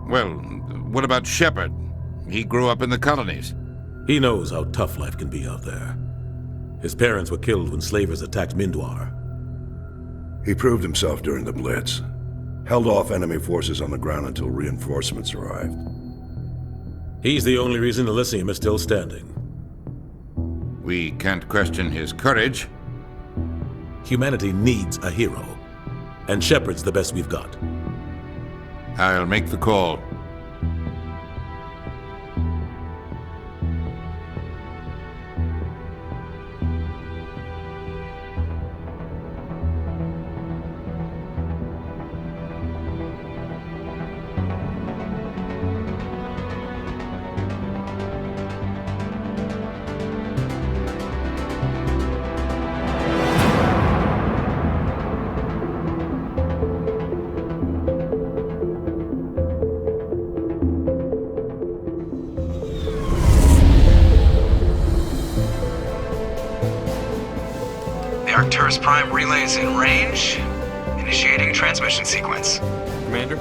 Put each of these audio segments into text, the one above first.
Well, what about Shepard? He grew up in the colonies. He knows how tough life can be out there. His parents were killed when slavers attacked Mindwar. He proved himself during the Blitz. Held off enemy forces on the ground until reinforcements arrived. He's the only reason Elysium is still standing. We can't question his courage. Humanity needs a hero, and Shepard's the best we've got. I'll make the call. Arcturus Prime relay is in range. Initiating transmission sequence. Commander?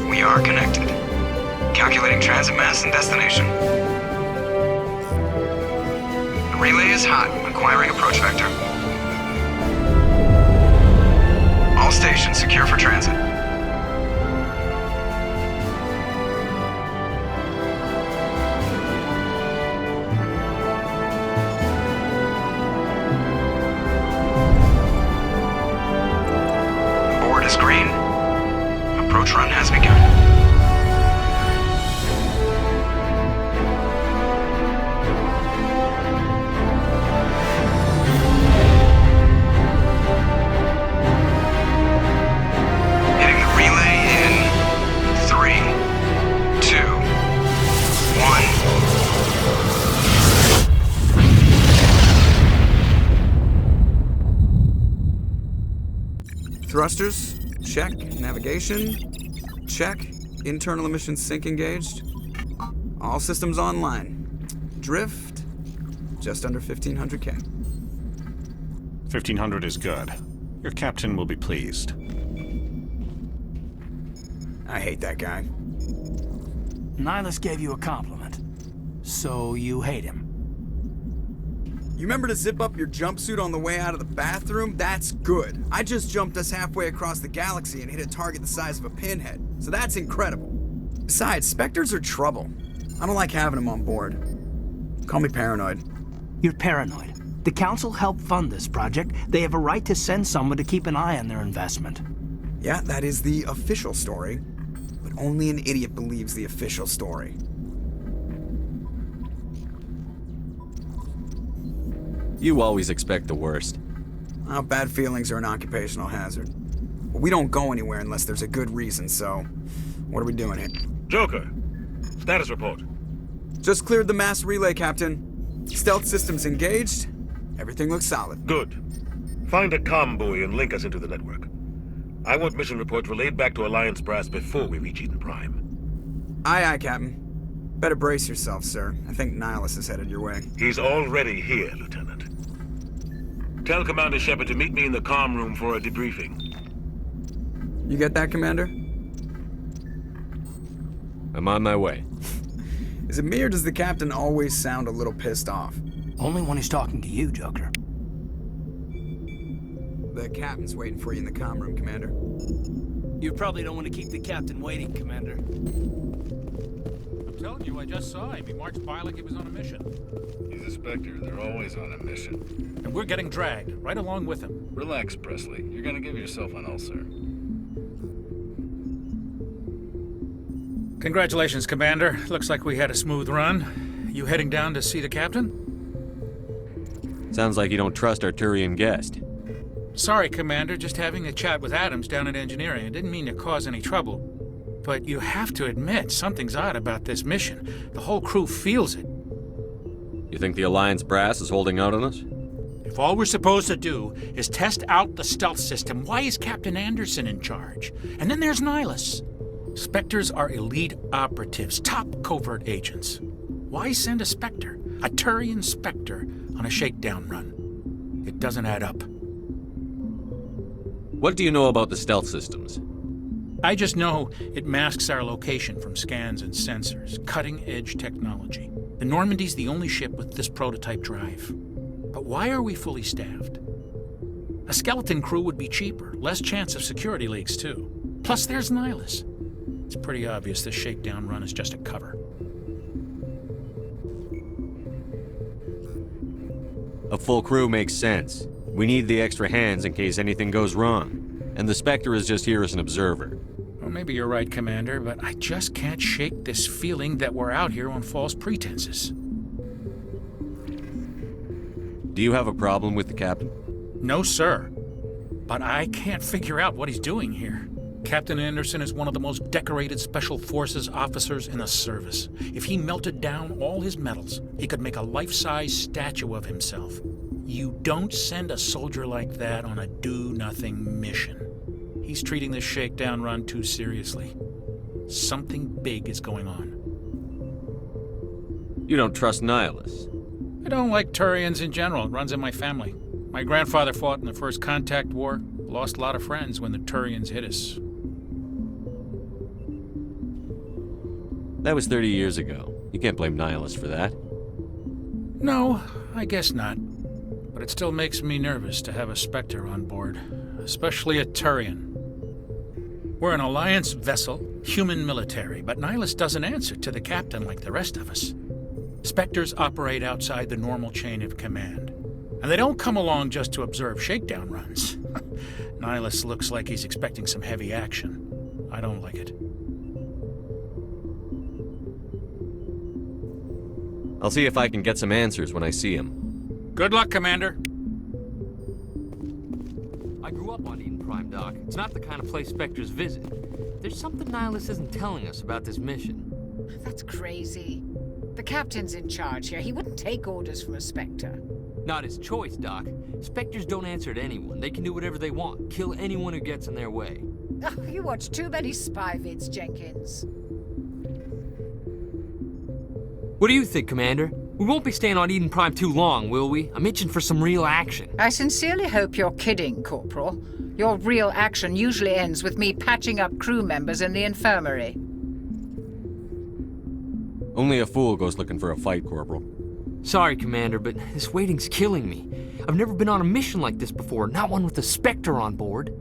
We are connected. Calculating transit mass and destination. The relay is hot, acquiring approach vector. All stations secure for transit. Green. Approach run has begun. Hitting the relay in 3, 2, 1. Thrusters. Check. Navigation. Check. Internal emission sync engaged. All systems online. Drift. Just under 1500K. 1500 is good. Your captain will be pleased. I hate that guy. Nihilus gave you a compliment. So you hate him. You remember to zip up your jumpsuit on the way out of the bathroom? That's good. I just jumped us halfway across the galaxy and hit a target the size of a pinhead. So that's incredible. Besides, Spectres are trouble. I don't like having them on board. Call me paranoid. You're paranoid. The Council helped fund this project. They have a right to send someone to keep an eye on their investment. Yeah, that is the official story. But only an idiot believes the official story. You always expect the worst. Well, bad feelings are an occupational hazard. But we don't go anywhere unless there's a good reason, so... What are we doing here? Joker, status report. Just cleared the mass relay, Captain. Stealth systems engaged. Everything looks solid. Good. Find a comm buoy and link us into the network. I want mission reports relayed back to Alliance Brass before we reach Eden Prime. Aye, aye, Captain. Better brace yourself, sir. I think Nihilus is headed your way. He's already here, Lieutenant. Tell Commander Shepard to meet me in the comm room for a debriefing. You get that, Commander? I'm on my way. Is it me or does the Captain always sound a little pissed off? Only when he's talking to you, Joker. The Captain's waiting for you in the comm room, Commander. You probably don't want to keep the Captain waiting, Commander. I'm telling you, I just saw him. He marched by like he was on a mission. He's a Spectre. They're always on a mission. And we're getting dragged, right along with him. Relax, Presley. You're gonna give yourself an ulcer. Congratulations, Commander. Looks like we had a smooth run. You heading down to see the Captain? Sounds like you don't trust our Turian guest. Sorry, Commander. Just having a chat with Adams down at Engineering. I didn't mean to cause any trouble. But you have to admit, something's odd about this mission. The whole crew feels it. You think the Alliance Brass is holding out on us? If all we're supposed to do is test out the stealth system, why is Captain Anderson in charge? And then there's Nihilus. Spectres are elite operatives, top covert agents. Why send a Spectre, a Turian Spectre, on a shakedown run? It doesn't add up. What do you know about the stealth systems? I just know it masks our location from scans and sensors. Cutting-edge technology. The Normandy's the only ship with this prototype drive. But why are we fully staffed? A skeleton crew would be cheaper, less chance of security leaks too. Plus there's Nihilus. It's pretty obvious this shakedown run is just a cover. A full crew makes sense. We need the extra hands in case anything goes wrong. And the Spectre is just here as an observer. Well, maybe you're right, Commander, but I just can't shake this feeling that we're out here on false pretenses. Do you have a problem with the captain? No, sir. But I can't figure out what he's doing here. Captain Anderson is one of the most decorated Special Forces officers in the service. If he melted down all his medals, he could make a life-size statue of himself. You don't send a soldier like that on a do-nothing mission. He's treating this shakedown run too seriously. Something big is going on. You don't trust Nihilus? I don't like Turians in general. It runs in my family. My grandfather fought in the First Contact War. Lost a lot of friends when the Turians hit us. That was 30 years ago. You can't blame Nihilus for that. No, I guess not. But it still makes me nervous to have a Spectre on board, especially a Turian. We're an Alliance vessel, human military, but Nihilus doesn't answer to the captain like the rest of us. Spectres operate outside the normal chain of command. And they don't come along just to observe shakedown runs. Nihilus looks like he's expecting some heavy action. I don't like it. I'll see if I can get some answers when I see him. Good luck, Commander. I grew up on Eden Prime, Doc. It's not the kind of place Spectres visit. There's something Nihilus isn't telling us about this mission. That's crazy. The captain's in charge here. He wouldn't take orders from a Spectre. Not his choice, Doc. Spectres don't answer to anyone. They can do whatever they want. Kill anyone who gets in their way. Oh, you watch too many spy vids, Jenkins. What do you think, Commander? We won't be staying on Eden Prime too long, will we? I'm itching for some real action. I sincerely hope you're kidding, Corporal. Your real action usually ends with me patching up crew members in the infirmary. Only a fool goes looking for a fight, Corporal. Sorry, Commander, but this waiting's killing me. I've never been on a mission like this before, not one with a Spectre on board.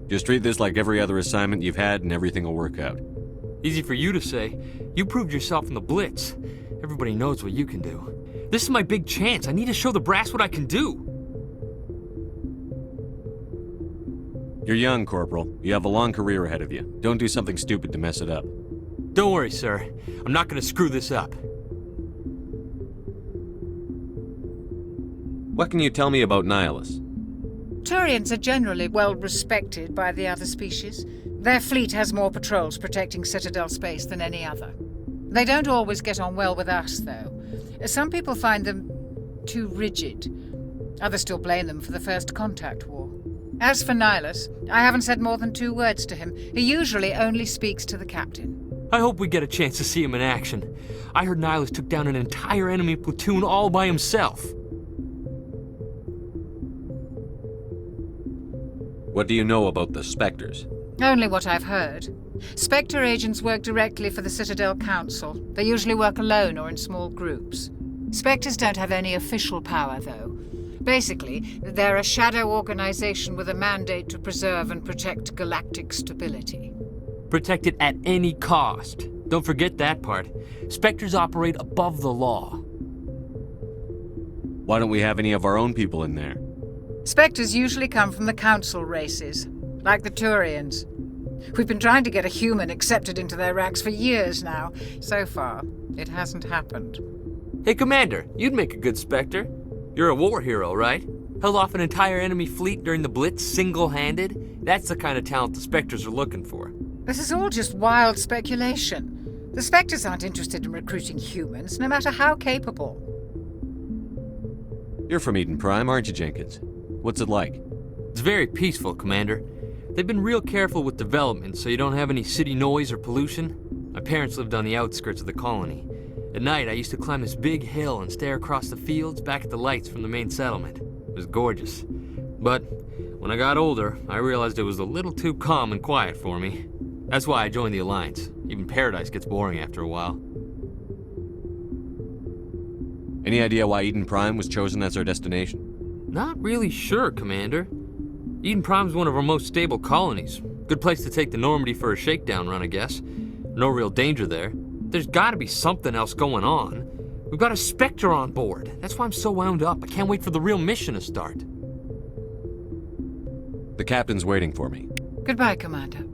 Just treat this like every other assignment you've had and everything will work out. Easy for you to say. You proved yourself in the Blitz. Everybody knows what you can do. This is my big chance. I need to show the brass what I can do. You're young, Corporal. You have a long career ahead of you. Don't do something stupid to mess it up. Don't worry, sir. I'm not gonna screw this up. What can you tell me about Nihilus? Turians are generally well respected by the other species. Their fleet has more patrols protecting Citadel space than any other. They don't always get on well with us, though. Some people find them too rigid. Others still blame them for the First Contact War. As for Nihilus, I haven't said more than 2 words to him. He usually only speaks to the captain. I hope we get a chance to see him in action. I heard Nihilus took down an entire enemy platoon all by himself. What do you know about the Spectres? Only what I've heard. Spectre agents work directly for the Citadel Council. They usually work alone or in small groups. Spectres don't have any official power, though. Basically, they're a shadow organization with a mandate to preserve and protect galactic stability. Protect it at any cost. Don't forget that part. Spectres operate above the law. Why don't we have any of our own people in there? Spectres usually come from the Council races, like the Turians. We've been trying to get a human accepted into their ranks for years now. So far, it hasn't happened. Hey, Commander, you'd make a good Spectre. You're a war hero, right? Held off an entire enemy fleet during the Blitz single-handed? That's the kind of talent the Spectres are looking for. This is all just wild speculation. The Spectres aren't interested in recruiting humans, no matter how capable. You're from Eden Prime, aren't you, Jenkins? What's it like? It's very peaceful, Commander. They've been real careful with development, so you don't have any city noise or pollution. My parents lived on the outskirts of the colony. At night, I used to climb this big hill and stare across the fields back at the lights from the main settlement. It was gorgeous. But when I got older, I realized it was a little too calm and quiet for me. That's why I joined the Alliance. Even Paradise gets boring after a while. Any idea why Eden Prime was chosen as our destination? Not really sure, Commander. Eden Prime's one of our most stable colonies. Good place to take the Normandy for a shakedown run, I guess. No real danger there. There's gotta be something else going on. We've got a Spectre on board. That's why I'm so wound up. I can't wait for the real mission to start. The captain's waiting for me. Goodbye, Commander.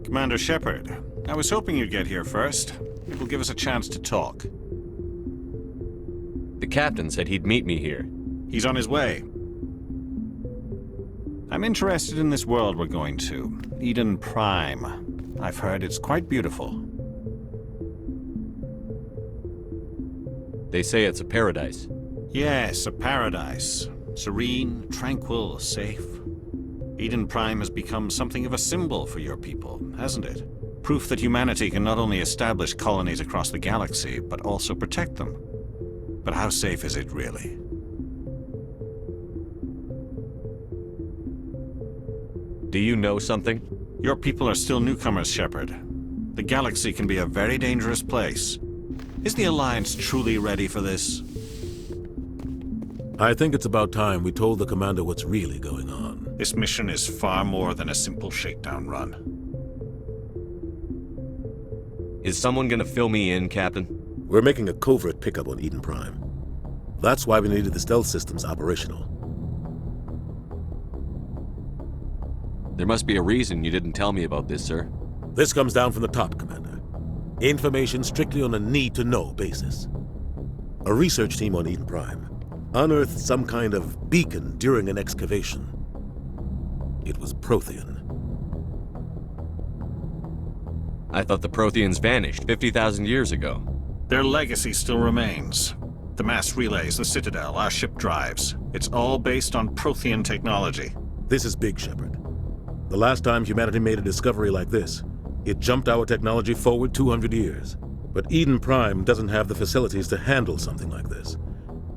Commander Shepard, I was hoping you'd get here first. It will give us a chance to talk. The captain said he'd meet me here. He's on his way. I'm interested in this world we're going to, Eden Prime. I've heard it's quite beautiful. They say it's a paradise. Yes, a paradise. Serene, tranquil, safe. Eden Prime has become something of a symbol for your people, hasn't it? Proof that humanity can not only establish colonies across the galaxy, but also protect them. But how safe is it really? Do you know something? Your people are still newcomers, Shepard. The galaxy can be a very dangerous place. Is the Alliance truly ready for this? I think it's about time we told the commander what's really going on. This mission is far more than a simple shakedown run. Is someone gonna fill me in, Captain? We're making a covert pickup on Eden Prime. That's why we needed the stealth systems operational. There must be a reason you didn't tell me about this, sir. This comes down from the top, Commander. Information strictly on a need-to-know basis. A research team on Eden Prime unearthed some kind of beacon during an excavation. It was Prothean. I thought the Protheans vanished 50,000 years ago. Their legacy still remains. The mass relays, the Citadel, our ship drives. It's all based on Prothean technology. This is big, Shepard. The last time humanity made a discovery like this, it jumped our technology forward 200 years. But Eden Prime doesn't have the facilities to handle something like this.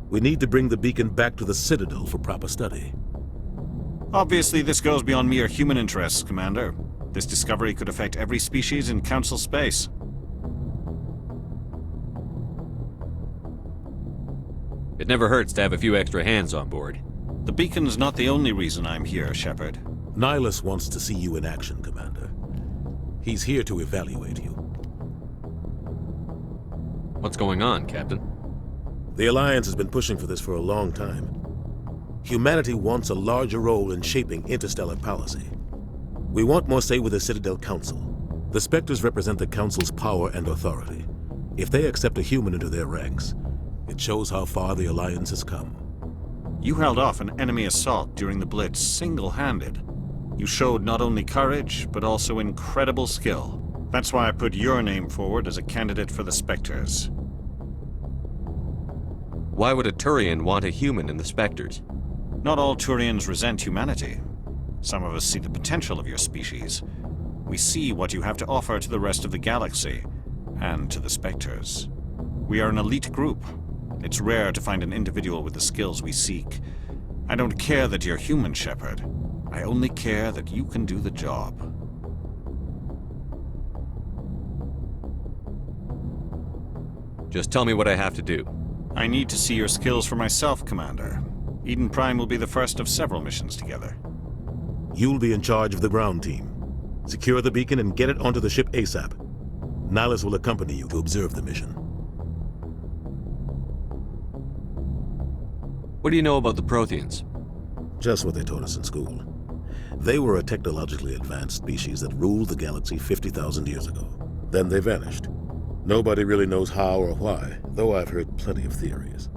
We need to bring the beacon back to the Citadel for proper study. Obviously, this goes beyond mere human interests, Commander. This discovery could affect every species in Council space. It never hurts to have a few extra hands on board. The beacon's not the only reason I'm here, Shepard. Nihilus wants to see you in action, Commander. He's here to evaluate you. What's going on, Captain? The Alliance has been pushing for this for a long time. Humanity wants a larger role in shaping interstellar policy. We want more say with the Citadel Council. The Spectres represent the Council's power and authority. If they accept a human into their ranks, it shows how far the Alliance has come. You held off an enemy assault during the Blitz single-handed. You showed not only courage, but also incredible skill. That's why I put your name forward as a candidate for the Spectres. Why would a Turian want a human in the Spectres? Not all Turians resent humanity. Some of us see the potential of your species. We see what you have to offer to the rest of the galaxy, and to the Spectres. We are an elite group. It's rare to find an individual with the skills we seek. I don't care that you're human, Shepard. I only care that you can do the job. Just tell me what I have to do. I need to see your skills for myself, Commander. Eden Prime will be the first of several missions together. You'll be in charge of the ground team. Secure the beacon and get it onto the ship ASAP. Nihilus will accompany you to observe the mission. What do you know about the Protheans? Just what they taught us in school. They were a technologically advanced species that ruled the galaxy 50,000 years ago. Then they vanished. Nobody really knows how or why, though I've heard plenty of theories.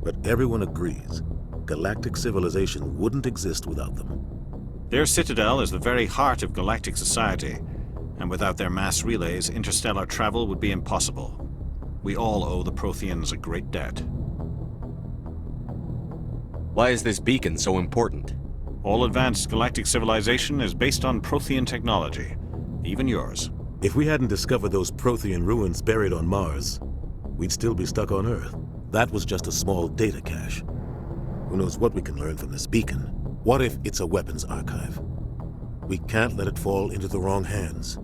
But everyone agrees, galactic civilization wouldn't exist without them. Their Citadel is the very heart of galactic society, and without their mass relays, interstellar travel would be impossible. We all owe the Protheans a great debt. Why is this beacon so important? All advanced galactic civilization is based on Prothean technology, even yours. If we hadn't discovered those Prothean ruins buried on Mars, we'd still be stuck on Earth. That was just a small data cache. Who knows what we can learn from this beacon? What if it's a weapons archive? We can't let it fall into the wrong hands.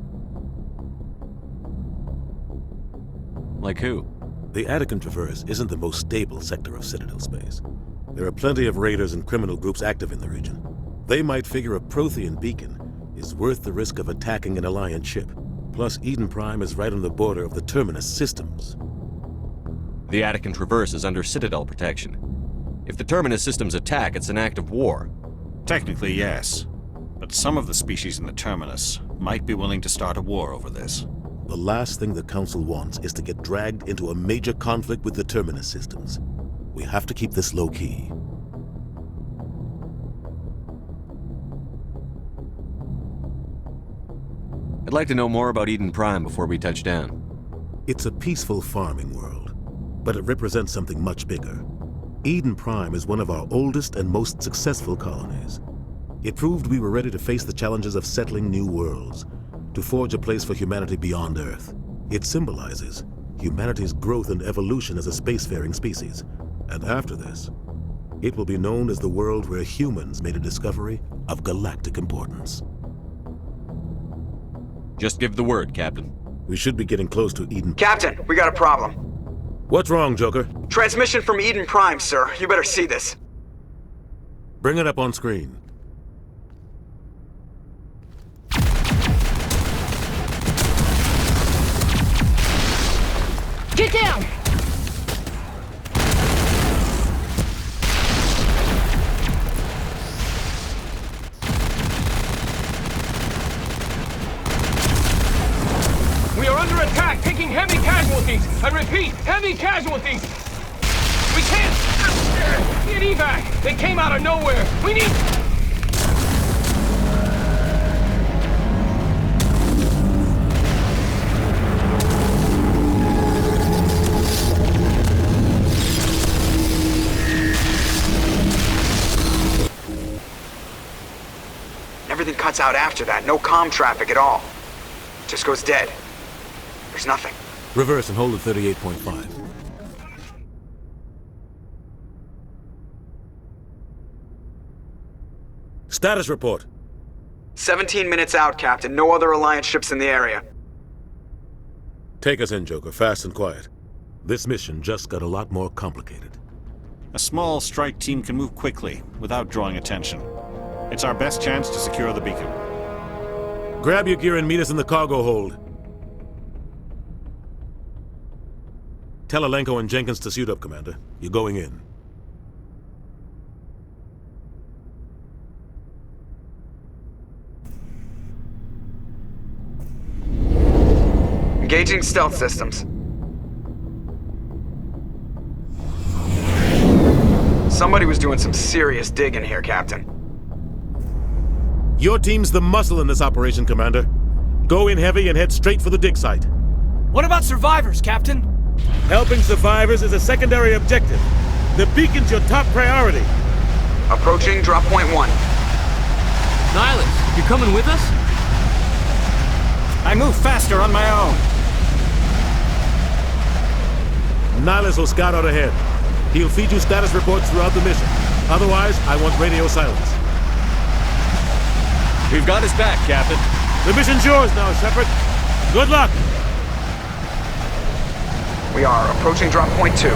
Like who? The Attican Traverse isn't the most stable sector of Citadel space. There are plenty of raiders and criminal groups active in the region. They might figure a Prothean beacon is worth the risk of attacking an Alliance ship. Plus, Eden Prime is right on the border of the Terminus systems. The Attican Traverse is under Citadel protection. If the Terminus systems attack, it's an act of war. Technically, yes. But some of the species in the Terminus might be willing to start a war over this. The last thing the Council wants is to get dragged into a major conflict with the Terminus systems. We have to keep this low-key. I'd like to know more about Eden Prime before we touch down. It's a peaceful farming world, but it represents something much bigger. Eden Prime is one of our oldest and most successful colonies. It proved we were ready to face the challenges of settling new worlds, to forge a place for humanity beyond Earth. It symbolizes humanity's growth and evolution as a spacefaring species. And after this, it will be known as the world where humans made a discovery of galactic importance. Just give the word, Captain. We should be getting close to Eden. Captain, we got a problem. What's wrong, Joker? Transmission from Eden Prime, sir. You better see this. Bring it up on screen. Get down! We are under attack, taking heavy casualties. I repeat, heavy casualties. We can't get evac. They came out of nowhere. We need... Everything cuts out after that. No comm traffic at all. Just goes dead. There's nothing. Reverse and hold at 38.5. Status report. 17 minutes out, Captain. No other Alliance ships in the area. Take us in, Joker, fast and quiet. This mission just got a lot more complicated. A small strike team can move quickly, without drawing attention. It's our best chance to secure the beacon. Grab your gear and meet us in the cargo hold. Tell Alenko and Jenkins to suit up, Commander. You're going in. Engaging stealth systems. Somebody was doing some serious digging here, Captain. Your team's the muscle in this operation, Commander. Go in heavy and head straight for the dig site. What about survivors, Captain? Helping survivors is a secondary objective. The beacon's your top priority. Approaching drop point 1. Nihilus, you coming with us? I move faster on my own. Nihilus will scout out ahead. He'll feed you status reports throughout the mission. Otherwise, I want radio silence. We've got his back, Captain. The mission's yours now, Shepard. Good luck! We are approaching drop point 2.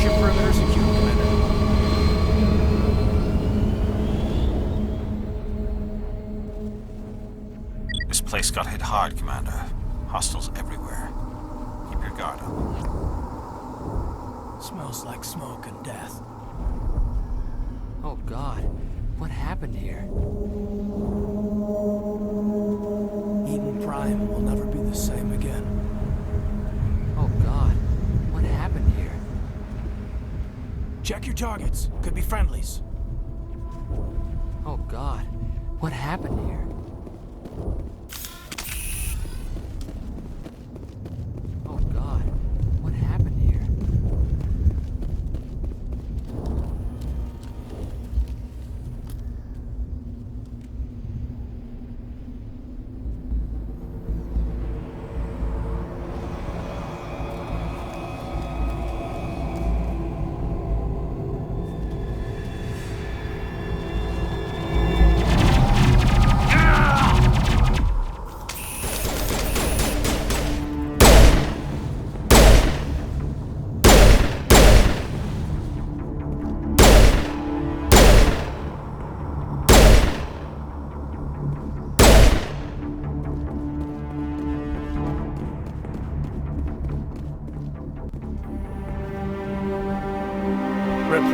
Ship perimeter secure, Commander. This place got hit hard, Commander. Hostiles everywhere. Keep your guard up. Smells like smoke and death. Oh God, what happened here? Eden Prime will never be the same again. Oh God, what happened here? Check your targets. Could be friendlies. Oh God, what happened here?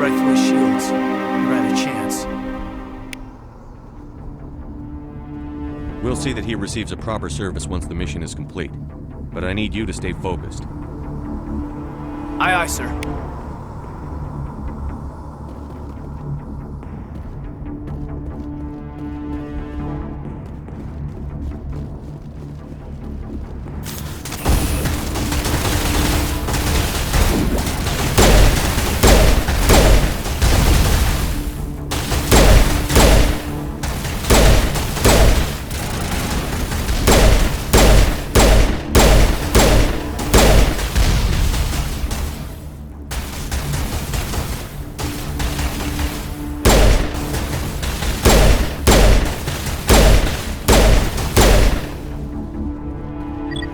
right through his shields. Never had a chance. We'll see that he receives a proper service once the mission is complete. But I need you to stay focused. Aye, aye, sir.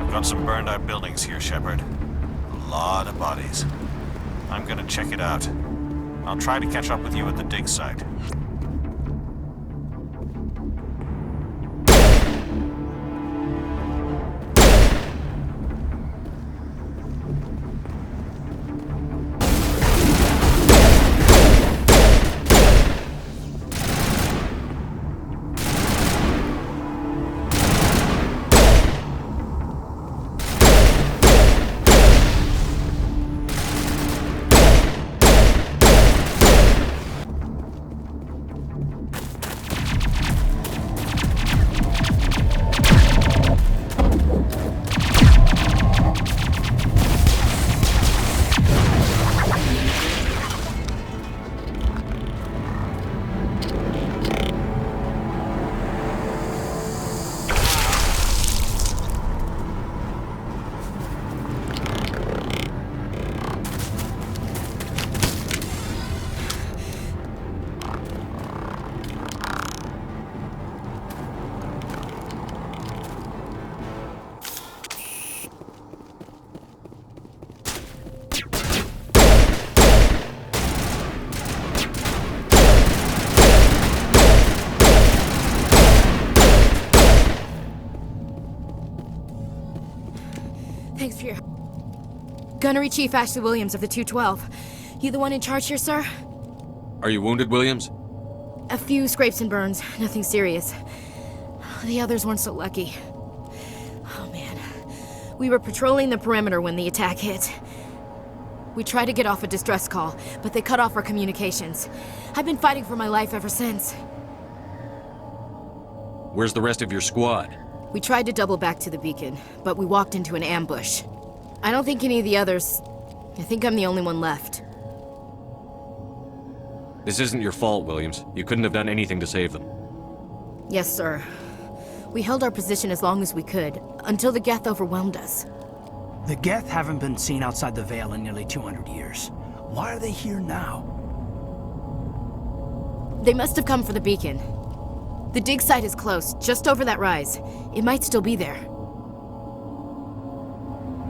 Got some burned out buildings here, Shepard. A lot of bodies. I'm gonna check it out. I'll try to catch up with you at the dig site. Thanks for your Gunnery Chief Ashley Williams of the 212. You the one in charge here, sir? Are you wounded, Williams? A few scrapes and burns, nothing serious. The others weren't so lucky. Oh man. We were patrolling the perimeter when the attack hit. We tried to get off a distress call, but they cut off our communications. I've been fighting for my life ever since. Where's the rest of your squad? We tried to double back to the beacon, but we walked into an ambush. I don't think any of the others... I think I'm the only one left. This isn't your fault, Williams. You couldn't have done anything to save them. Yes, sir. We held our position as long as we could, until the Geth overwhelmed us. The Geth haven't been seen outside the Veil in nearly 200 years. Why are they here now? They must have come for the beacon. The dig site is close, just over that rise. It might still be there.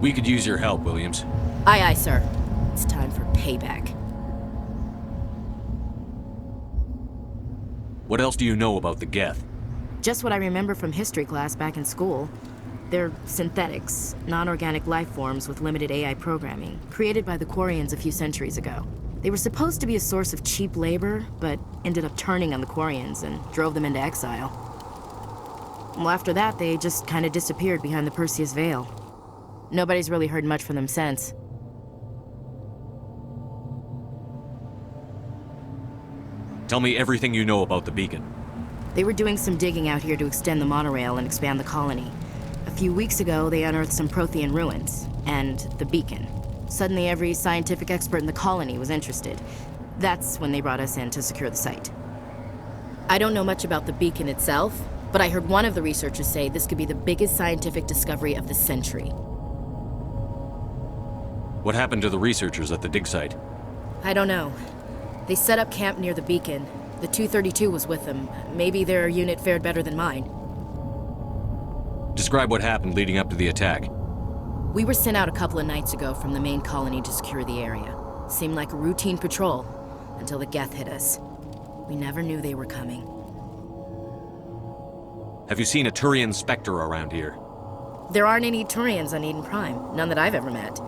We could use your help, Williams. Aye, aye, sir. It's time for payback. What else do you know about the Geth? Just what I remember from history class back in school. They're synthetics, non-organic life forms with limited AI programming, created by the Quarians a few centuries ago. They were supposed to be a source of cheap labor, but ended up turning on the Quarians and drove them into exile. Well, after that, they just kind of disappeared behind the Perseus Veil. Nobody's really heard much from them since. Tell me everything you know about the beacon. They were doing some digging out here to extend the monorail and expand the colony. A few weeks ago, they unearthed some Prothean ruins, and the beacon. Suddenly, every scientific expert in the colony was interested. That's when they brought us in to secure the site. I don't know much about the beacon itself, but I heard one of the researchers say this could be the biggest scientific discovery of the century. What happened to the researchers at the dig site? I don't know. They set up camp near the beacon. The 232 was with them. Maybe their unit fared better than mine. Describe what happened leading up to the attack. We were sent out a couple of nights ago from the main colony to secure the area. Seemed like a routine patrol, until the Geth hit us. We never knew they were coming. Have you seen a Turian Spectre around here? There aren't any Turians on Eden Prime. None that I've ever met.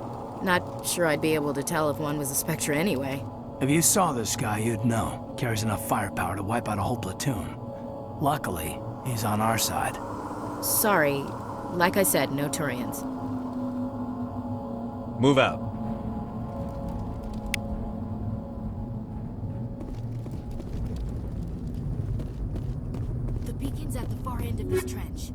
Not sure I'd be able to tell if one was a Spectre anyway. If you saw this guy, you'd know. Carries enough firepower to wipe out a whole platoon. Luckily, he's on our side. Sorry. Like I said, no Turians. Move out. The beacon's at the far end of this trench.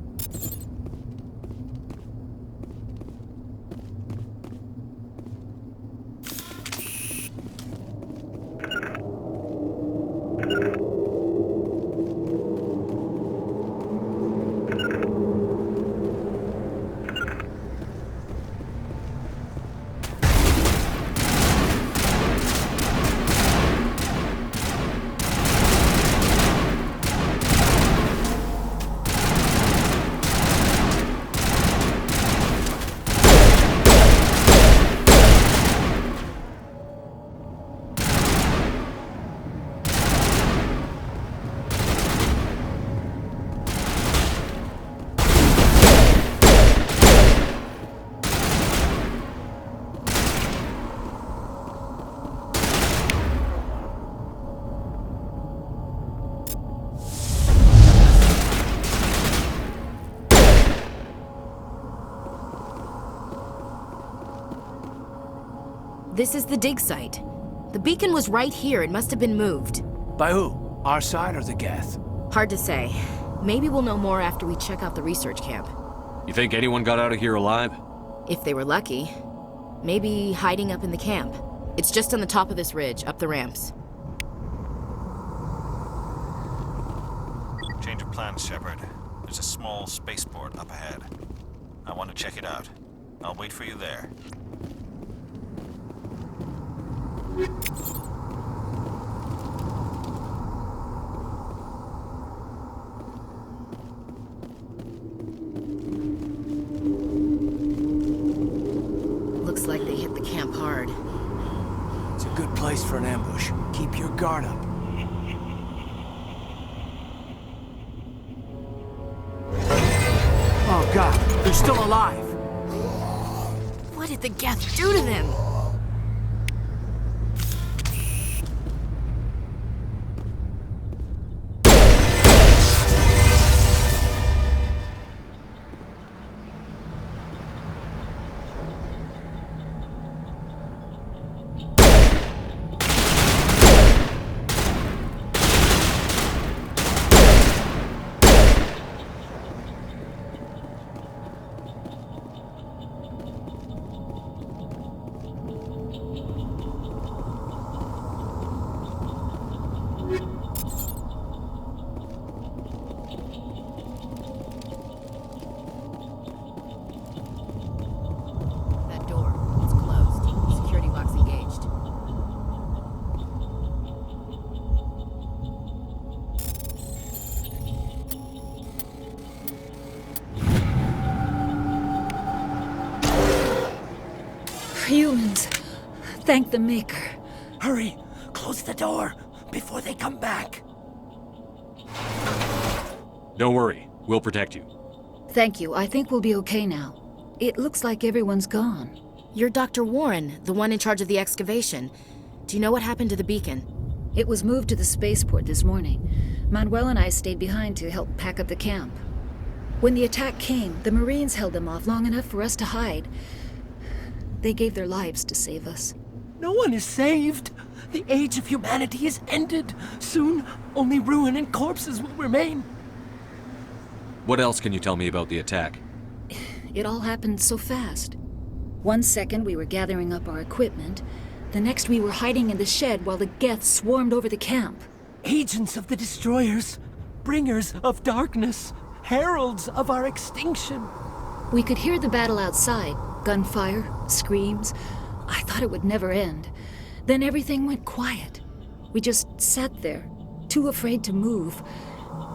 This is the dig site. The beacon was right here. It must have been moved. By who? Our side or the Geth? Hard to say. Maybe we'll know more after we check out the research camp. You think anyone got out of here alive? If they were lucky. Maybe hiding up in the camp. It's just on the top of this ridge, up the ramps. Change of plans, Shepard. There's a small spaceport up ahead. I want to check it out. I'll wait for you there. Looks like they hit the camp hard. It's a good place for an ambush. Keep your guard up. Oh god, they're still alive! What did the Geth do to them? Humans. Thank the Maker. Hurry! Close the door before they come back. Don't worry. We'll protect you. Thank you. I think we'll be okay now. It looks like everyone's gone. You're Dr. Warren, the one in charge of the excavation. Do you know what happened to the beacon? It was moved to the spaceport this morning. Manuel and I stayed behind to help pack up the camp. When the attack came, the Marines held them off long enough for us to hide. They gave their lives to save us. No one is saved. The age of humanity is ended. Soon, only ruin and corpses will remain. What else can you tell me about the attack? It all happened so fast. 1 second we were gathering up our equipment. The next we were hiding in the shed while the Geth swarmed over the camp. Agents of the Destroyers. Bringers of darkness. Heralds of our extinction. We could hear the battle outside. Gunfire, screams. I thought it would never end. Then everything went quiet. We just sat there, too afraid to move,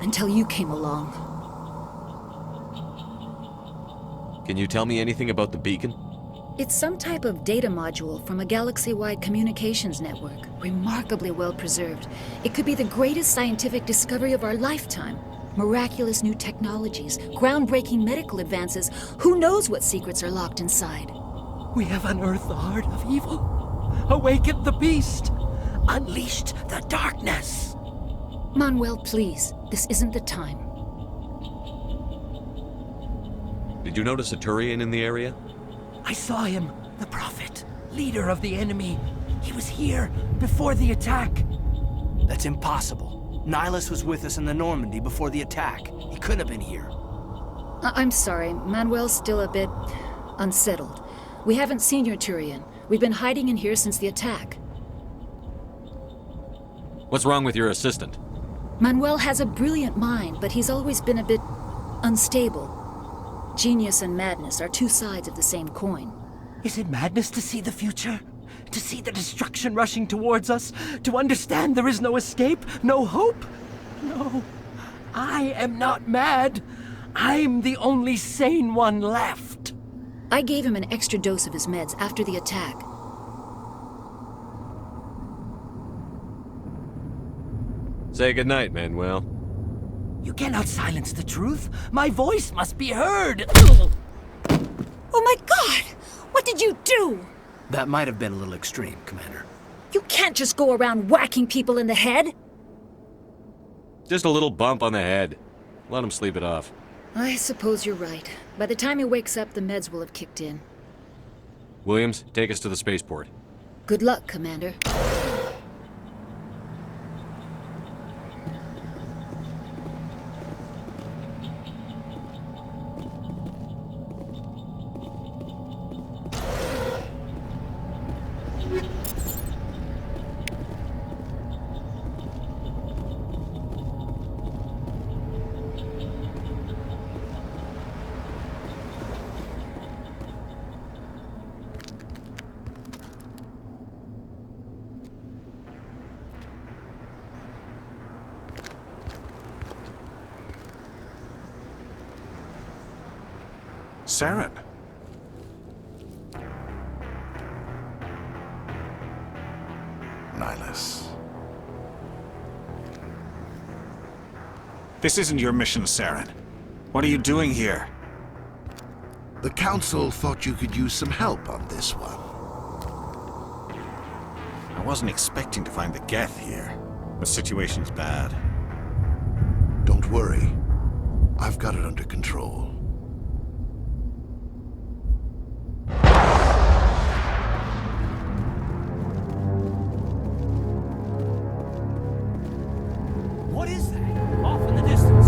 until you came along. Can you tell me anything about the beacon? It's some type of data module from a galaxy-wide communications network, remarkably well preserved. It could be the greatest scientific discovery of our lifetime. Miraculous new technologies, groundbreaking medical advances. Who knows what secrets are locked inside? We have unearthed the heart of evil. Awakened the beast. unleashed the darkness. Manuel, please. This isn't the time. Did you notice a Turian in the area? I saw him, the Prophet, leader of the enemy. He was here before the attack. That's impossible. Nihilus was with us in the Normandy before the attack. He couldn't have been here. I'm sorry. Manuel's still a bit unsettled. We haven't seen your Turian. We've been hiding in here since the attack. What's wrong with your assistant? Manuel has a brilliant mind, but he's always been a bit unstable. Genius and madness are two sides of the same coin. Is it madness to see the future? To see the destruction rushing towards us? To understand there is no escape? No hope? No. I am not mad. I'm the only sane one left. I gave him an extra dose of his meds after the attack. Say goodnight, Manuel. You cannot silence the truth. My voice must be heard. Oh my God! What did you do? That might have been a little extreme, Commander. You can't just go around whacking people in the head. Just a little bump on the head. Let him sleep it off. I suppose you're right. By the time he wakes up, the meds will have kicked in. Williams, take us to the spaceport. Good luck, Commander. Saren. Nihilus. This isn't your mission, Saren. What are you doing here? The Council thought you could use some help on this one. I wasn't expecting to find the Geth here. The situation's bad. Don't worry. I've got it under control. What is that? Off in the distance.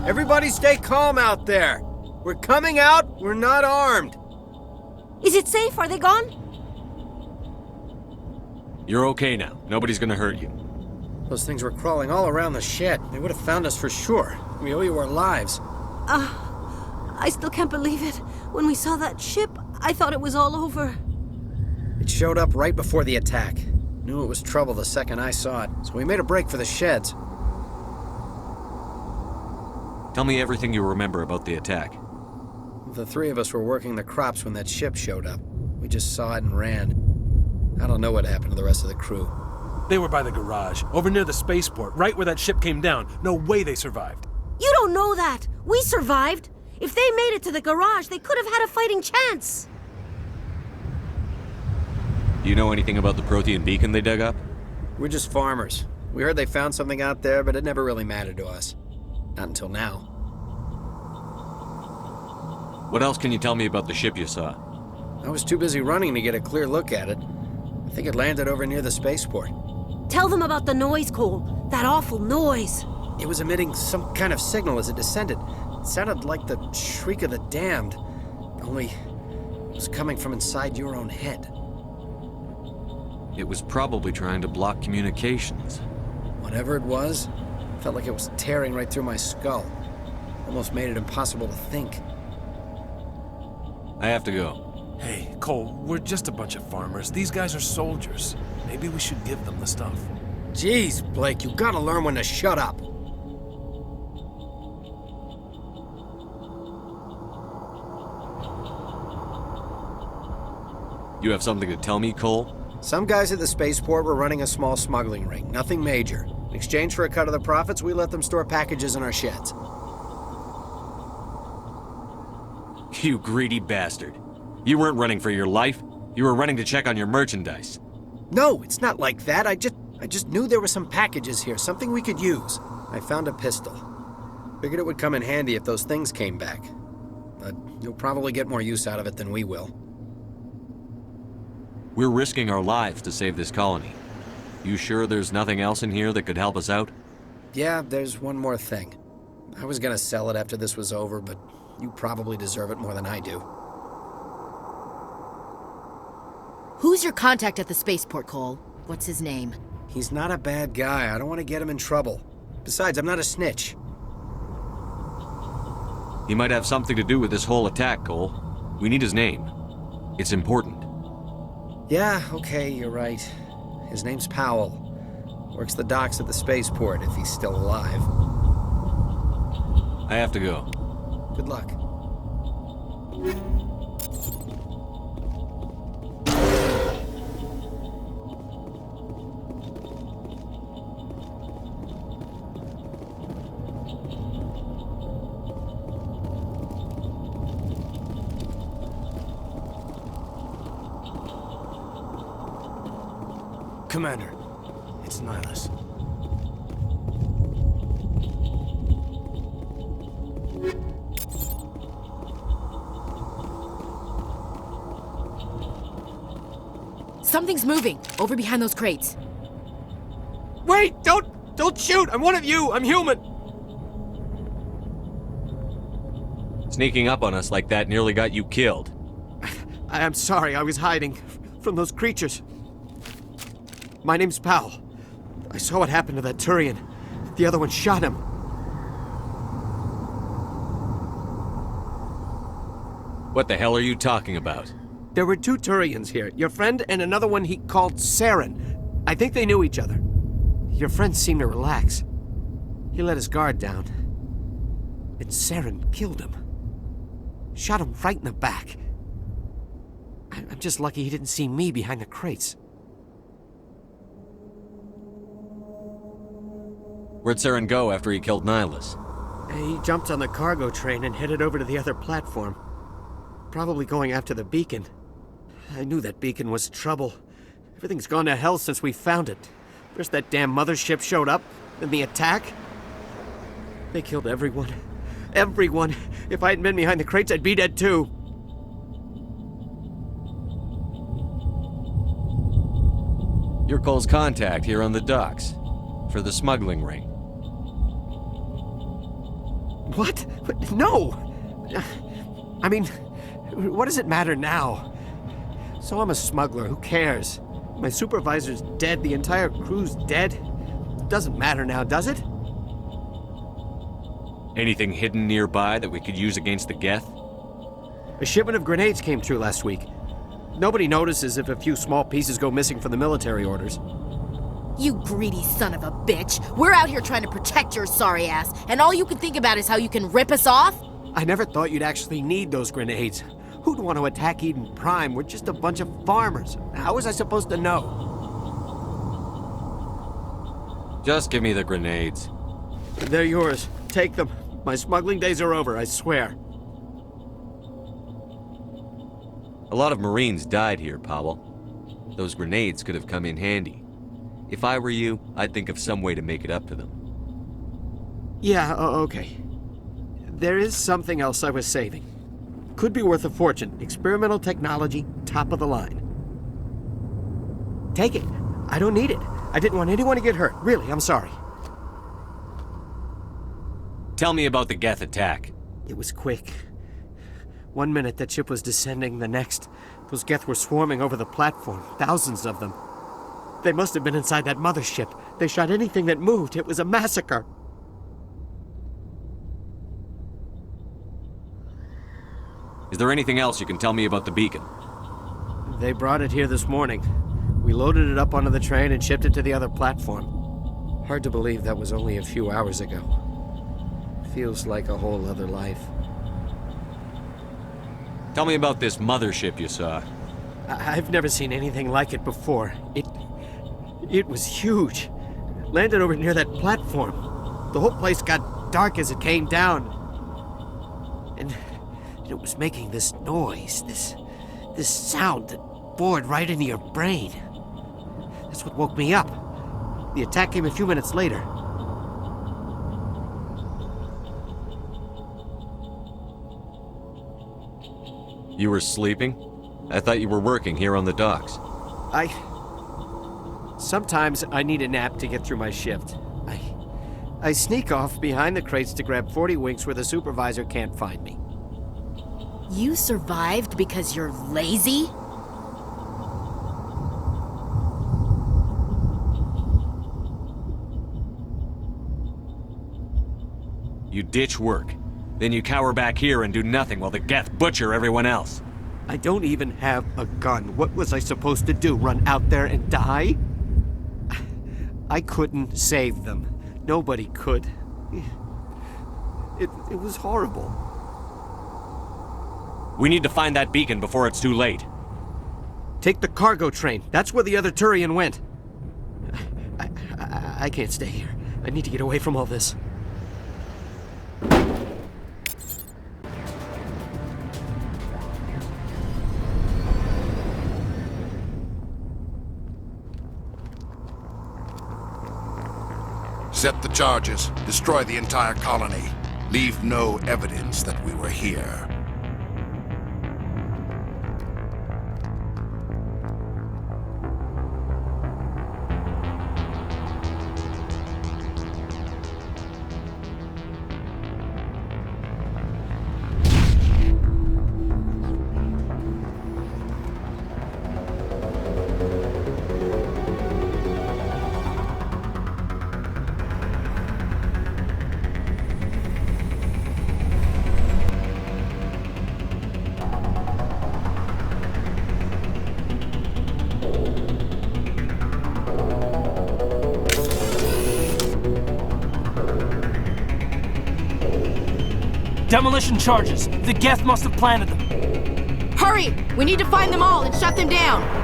Everybody stay calm out there. We're coming out, we're not armed. Is it safe? Are they gone? You're okay now. Nobody's gonna hurt you. Those things were crawling all around the shed. They would have found us for sure. We owe you our lives. I still can't believe it. When we saw that ship, I thought it was all over. It showed up right before the attack. Knew it was trouble the second I saw it, so we made a break for the sheds. Tell me everything you remember about the attack. The three of us were working the crops when that ship showed up. We just saw it and ran. I don't know what happened to the rest of the crew. They were by the garage, over near the spaceport, right where that ship came down. No way they survived. You don't know that. We survived. If they made it to the garage, they could have had a fighting chance. Do you know anything about the Protean beacon they dug up? We're just farmers. We heard they found something out there, but it never really mattered to us. Not until now. What else can you tell me about the ship you saw? I was too busy running to get a clear look at it. I think it landed over near the spaceport. Tell them about the noise, Cole. That awful noise. It was emitting some kind of signal as it descended. It sounded like the shriek of the damned. Only it was coming from inside your own head. It was probably trying to block communications. Whatever it was, felt like it was tearing right through my skull. Almost made it impossible to think. I have to go. Hey, Cole, we're just a bunch of farmers. These guys are soldiers. Maybe we should give them the stuff. Jeez, Blake, you gotta learn when to shut up. You have something to tell me, Cole? Some guys at the spaceport were running a small smuggling ring. Nothing major. In exchange for a cut of the profits, we let them store packages in our sheds. You greedy bastard. You weren't running for your life. You were running to check on your merchandise. No, it's not like that. I just knew there were some packages here, something we could use. I found a pistol. Figured it would come in handy if those things came back. But you'll probably get more use out of it than we will. We're risking our lives to save this colony. You sure there's nothing else in here that could help us out? Yeah, there's one more thing. I was gonna sell it after this was over, but you probably deserve it more than I do. Who's your contact at the spaceport, Cole? What's his name? He's not a bad guy. I don't want to get him in trouble. Besides, I'm not a snitch. He might have something to do with this whole attack, Cole. We need his name. It's important. Yeah, okay, you're right. His name's Powell. Works the docks at the spaceport if he's still alive. I have to go. Good luck. Commander, it's Nihilus. Something's moving, over behind those crates. Wait! Don't shoot! I'm one of you! I'm human! Sneaking up on us like that nearly got you killed. I'm sorry, I was hiding from those creatures. My name's Powell. I saw what happened to that Turian. The other one shot him. What the hell are you talking about? There were two Turians here. Your friend and another one he called Saren. I think they knew each other. Your friend seemed to relax. He let his guard down. And Saren killed him. Shot him right in the back. I'm just lucky he didn't see me behind the crates. Where'd Saren go after he killed Nihilus? He jumped on the cargo train and headed over to the other platform. Probably going after the beacon. I knew that beacon was trouble. Everything's gone to hell since we found it. First that damn mothership showed up, then the attack. They killed everyone. Everyone. If I hadn't been behind the crates, I'd be dead too. You're Cole's contact here on the docks. For the smuggling ring. What? No! I mean, what does it matter now? So I'm a smuggler, who cares? My supervisor's dead, the entire crew's dead. It doesn't matter now, does it? Anything hidden nearby that we could use against the Geth? A shipment of grenades came through last week. Nobody notices if a few small pieces go missing from the military orders. You greedy son of a bitch. We're out here trying to protect your sorry ass, and all you can think about is how you can rip us off? I never thought you'd actually need those grenades. Who'd want to attack Eden Prime? We're just a bunch of farmers. How was I supposed to know? Just give me the grenades. They're yours. Take them. My smuggling days are over, I swear. A lot of Marines died here, Powell. Those grenades could have come in handy. If I were you, I'd think of some way to make it up to them. Yeah, okay. There is something else I was saving. Could be worth a fortune. Experimental technology, top of the line. Take it. I don't need it. I didn't want anyone to get hurt. Really, I'm sorry. Tell me about the Geth attack. It was quick. 1 minute that ship was descending, the next, those Geth were swarming over the platform. Thousands of them. They must have been inside that mothership. They shot anything that moved. It was a massacre. Is there anything else you can tell me about the beacon? They brought it here this morning. We loaded it up onto the train and shipped it to the other platform. Hard to believe that was only a few hours ago. Feels like a whole other life. Tell me about this mothership you saw. I've never seen anything like it before. It was huge. Landed over near that platform. The whole place got dark as it came down. And it was making this noise, this sound that bored right into your brain. That's what woke me up. The attack came a few minutes later. You were sleeping? I thought you were working here on the docks. Sometimes I need a nap to get through my shift. I sneak off behind the crates to grab 40 winks where the supervisor can't find me. You survived because you're lazy? You ditch work. Then you cower back here and do nothing while the Geth butcher everyone else. I don't even have a gun. What was I supposed to do? Run out there and die? I couldn't save them. Nobody could. It was horrible. We need to find that beacon before it's too late. Take the cargo train. That's where the other Turian went. I can't stay here. I need to get away from all this. Set the charges. Destroy the entire colony. Leave no evidence that we were here. Demolition charges. The Geth must have planted them. Hurry! We need to find them all and shut them down!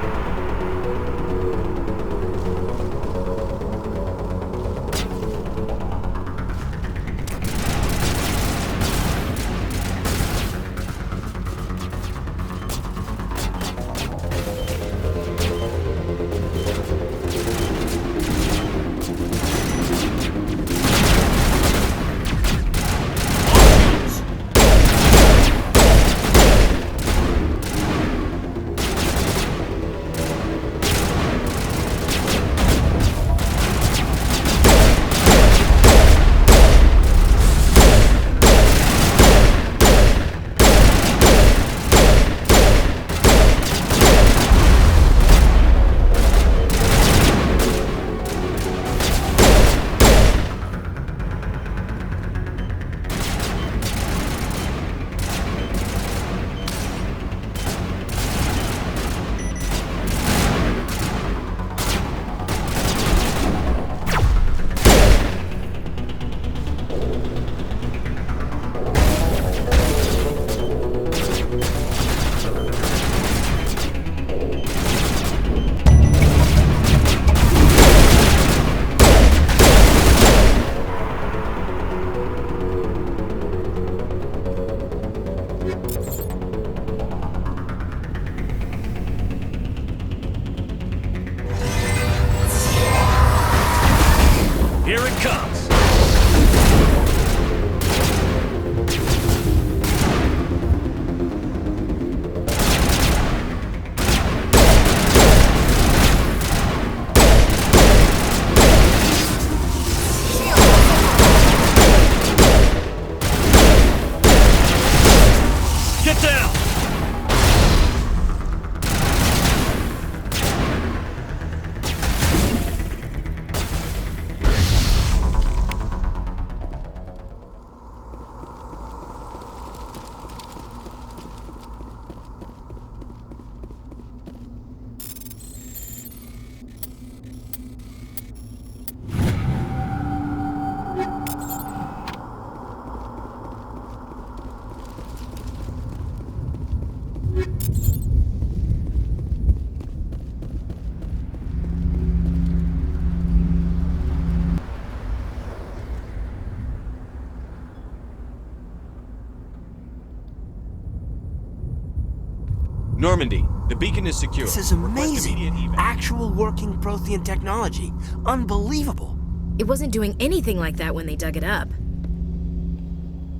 Normandy, the beacon is secure. This is amazing. Actual working Prothean technology. Unbelievable. It wasn't doing anything like that when they dug it up.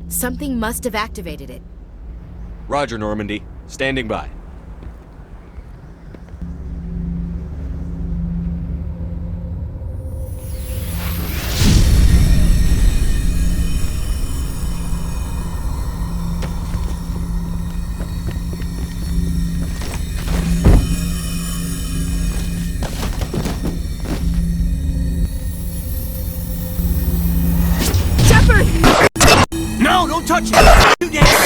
Something must have activated it. Roger, Normandy. Standing by. No, don't touch it! Too damn.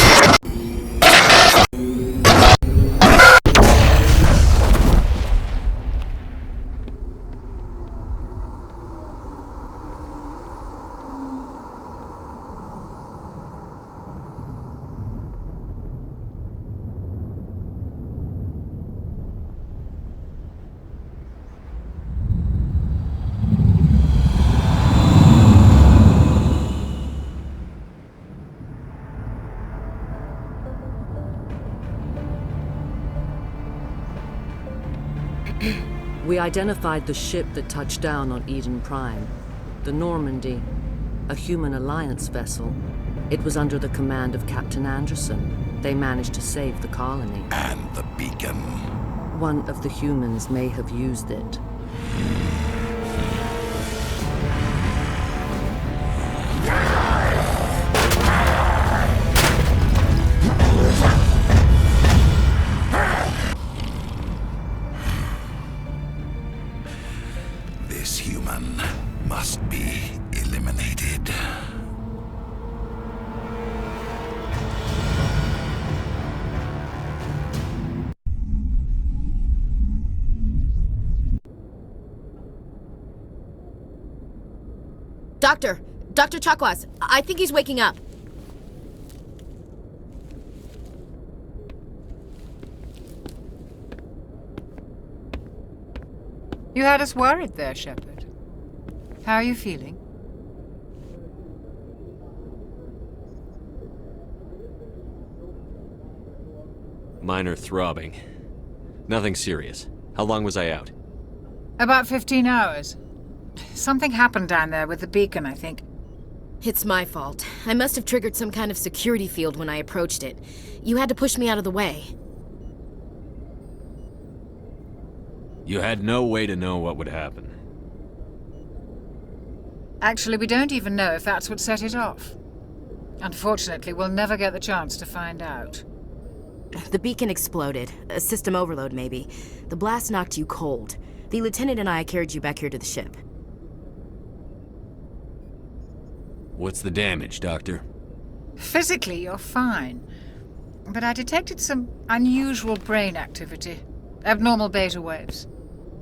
We identified the ship that touched down on Eden Prime, the Normandy, a human alliance vessel. It was under the command of Captain Anderson. They managed to save the colony. And the beacon. One of the humans may have used it. This human must be eliminated. Dr. Chakwas, I think he's waking up. You had us worried there, Shepard. How are you feeling? Minor throbbing. Nothing serious. How long was I out? About 15 hours. Something happened down there with the beacon, I think. It's my fault. I must have triggered some kind of security field when I approached it. You had to push me out of the way. You had no way to know what would happen. Actually, we don't even know if that's what set it off. Unfortunately, we'll never get the chance to find out. The beacon exploded. A system overload, maybe. The blast knocked you cold. The lieutenant and I carried you back here to the ship. What's the damage, Doctor? Physically, you're fine. But I detected some unusual brain activity. Abnormal beta waves.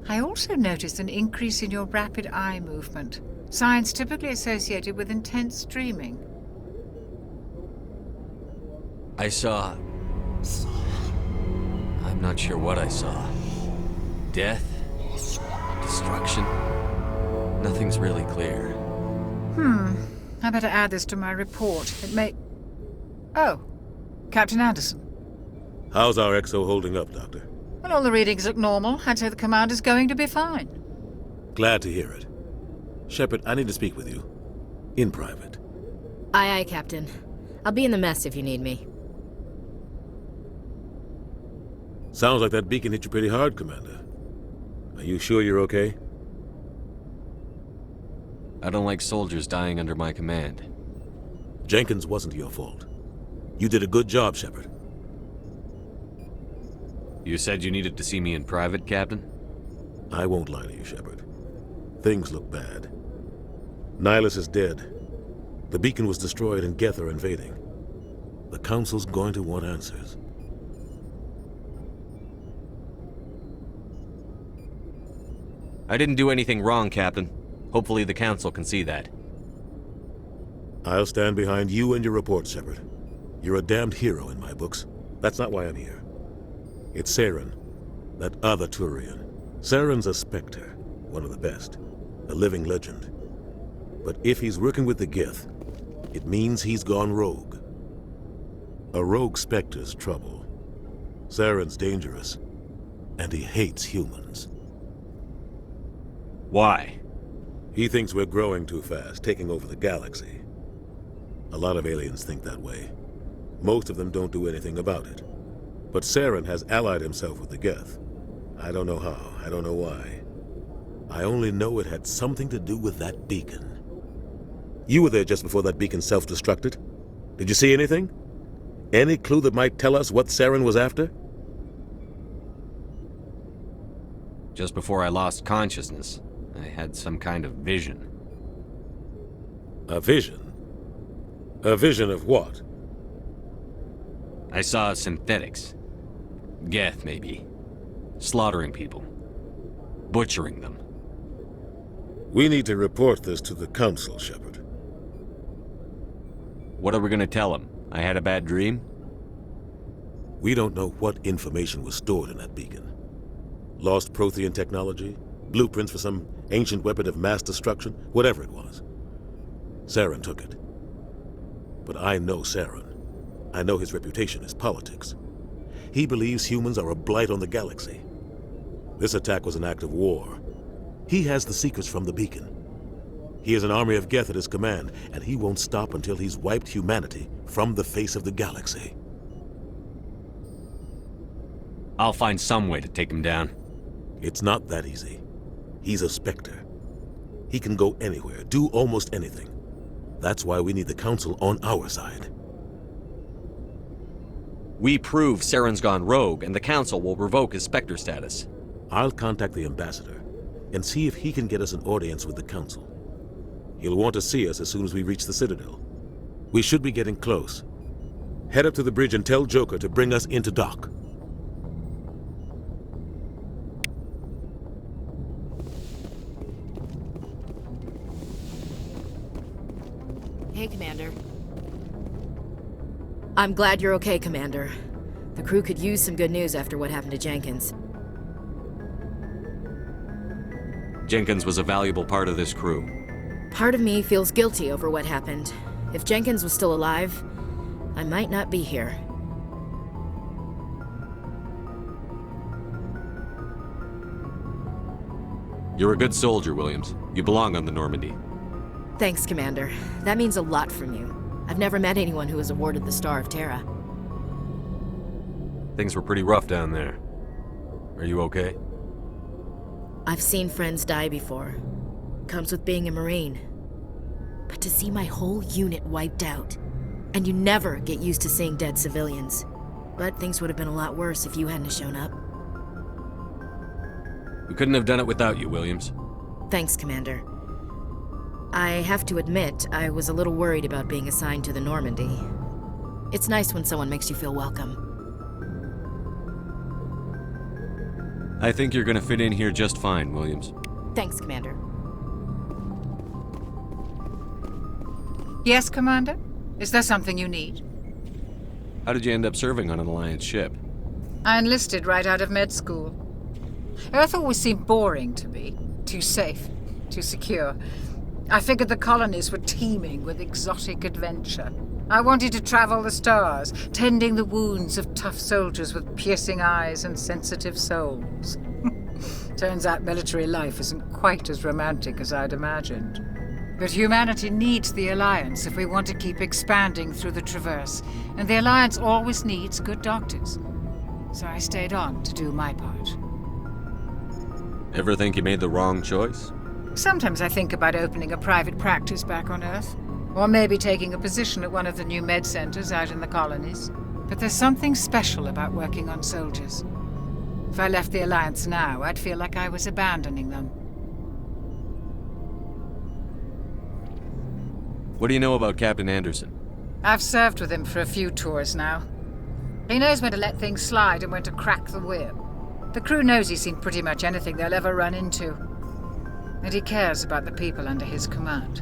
I also noticed an increase in your rapid eye movement. Signs typically associated with intense dreaming. I saw... I'm not sure what I saw. Death? Destruction? Nothing's really clear. I better add this to my report. It may... Oh, Captain Anderson. How's our XO holding up, Doctor? Well, all the readings look normal. I'd say the commander's going to be fine. Glad to hear it. Shepard, I need to speak with you. In private. Aye, aye, Captain. I'll be in the mess if you need me. Sounds like that beacon hit you pretty hard, Commander. Are you sure you're okay? I don't like soldiers dying under my command. Jenkins wasn't your fault. You did a good job, Shepard. You said you needed to see me in private, Captain? I won't lie to you, Shepard. Things look bad. Nihilus is dead. The beacon was destroyed and Geth are invading. The Council's going to want answers. I didn't do anything wrong, Captain. Hopefully the Council can see that. I'll stand behind you and your report, Shepard. You're a damned hero in my books. That's not why I'm here. It's Saren, that other Turian. Saren's a Spectre, one of the best. A living legend. But if he's working with the Geth, it means he's gone rogue. A rogue Spectre's trouble. Saren's dangerous, and he hates humans. Why? He thinks we're growing too fast, taking over the galaxy. A lot of aliens think that way. Most of them don't do anything about it. But Saren has allied himself with the Geth. I don't know how, I don't know why. I only know it had something to do with that beacon. You were there just before that beacon self-destructed. Did you see anything? Any clue that might tell us what Saren was after? Just before I lost consciousness, I had some kind of vision. A vision? A vision of what? I saw synthetics. Geth, maybe. Slaughtering people. Butchering them. We need to report this to the Council, Shepard. What are we gonna tell them? I had a bad dream? We don't know what information was stored in that beacon. Lost Prothean technology? Blueprints for some ancient weapon of mass destruction? Whatever it was. Saren took it. But I know Saren. I know his reputation is politics. He believes humans are a blight on the galaxy. This attack was an act of war. He has the secrets from the beacon. He has an army of Geth at his command, and he won't stop until he's wiped humanity from the face of the galaxy. I'll find some way to take him down. It's not that easy. He's a Spectre. He can go anywhere, do almost anything. That's why we need the Council on our side. We prove Saren's gone rogue, and the Council will revoke his Spectre status. I'll contact the Ambassador and see if he can get us an audience with the Council. He'll want to see us as soon as we reach the Citadel. We should be getting close. Head up to the bridge and tell Joker to bring us into dock. Hey, Commander. I'm glad you're okay, Commander. The crew could use some good news after what happened to Jenkins. Jenkins was a valuable part of this crew. Part of me feels guilty over what happened. If Jenkins was still alive, I might not be here. You're a good soldier, Williams. You belong on the Normandy. Thanks, Commander. That means a lot from you. I've never met anyone who was awarded the Star of Terra. Things were pretty rough down there. Are you okay? I've seen friends die before. Comes with being a Marine. But to see my whole unit wiped out, and you never get used to seeing dead civilians. But things would have been a lot worse if you hadn't shown up. We couldn't have done it without you, Williams. Thanks, Commander. I have to admit, I was a little worried about being assigned to the Normandy. It's nice when someone makes you feel welcome. I think you're gonna fit in here just fine, Williams. Thanks, Commander. Yes, Commander? Is there something you need? How did you end up serving on an Alliance ship? I enlisted right out of med school. Earth always seemed boring to me. Too safe, too secure. I figured the colonies were teeming with exotic adventure. I wanted to travel the stars, tending the wounds of tough soldiers with piercing eyes and sensitive souls. Turns out military life isn't quite as romantic as I'd imagined. But humanity needs the Alliance if we want to keep expanding through the Traverse, and the Alliance always needs good doctors. So I stayed on to do my part. Ever think you made the wrong choice? Sometimes I think about opening a private practice back on Earth, or maybe taking a position at one of the new med centers out in the colonies. But there's something special about working on soldiers. If I left the Alliance now, I'd feel like I was abandoning them. What do you know about Captain Anderson? I've served with him for a few tours now. He knows when to let things slide and when to crack the whip. The crew knows he's seen pretty much anything they'll ever run into. And he cares about the people under his command.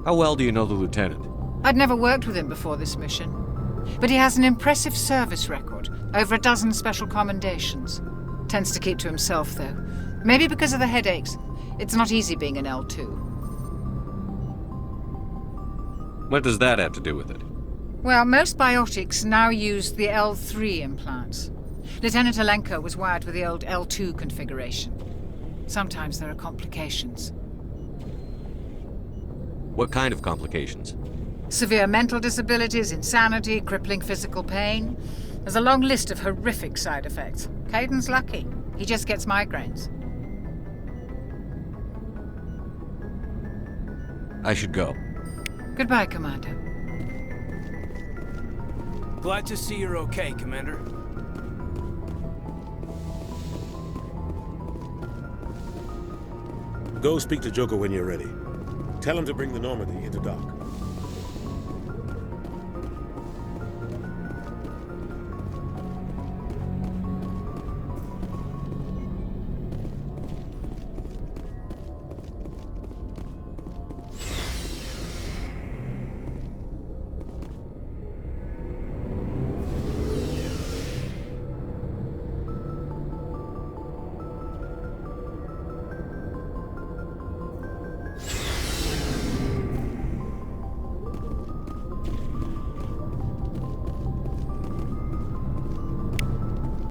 How well do you know the Lieutenant? I'd never worked with him before this mission. But he has an impressive service record, over a dozen special commendations. Tends to keep to himself, though. Maybe because of the headaches. It's not easy being an L2. What does that have to do with it? Well, most biotics now use the L3 implants. Lieutenant Alenko was wired with the old L2 configuration. Sometimes there are complications. What kind of complications? Severe mental disabilities, insanity, crippling physical pain. There's a long list of horrific side effects. Caden's lucky. He just gets migraines. I should go. Goodbye, Commander. Glad to see you're okay, Commander. Go speak to Joker when you're ready. Tell him to bring the Normandy into dock.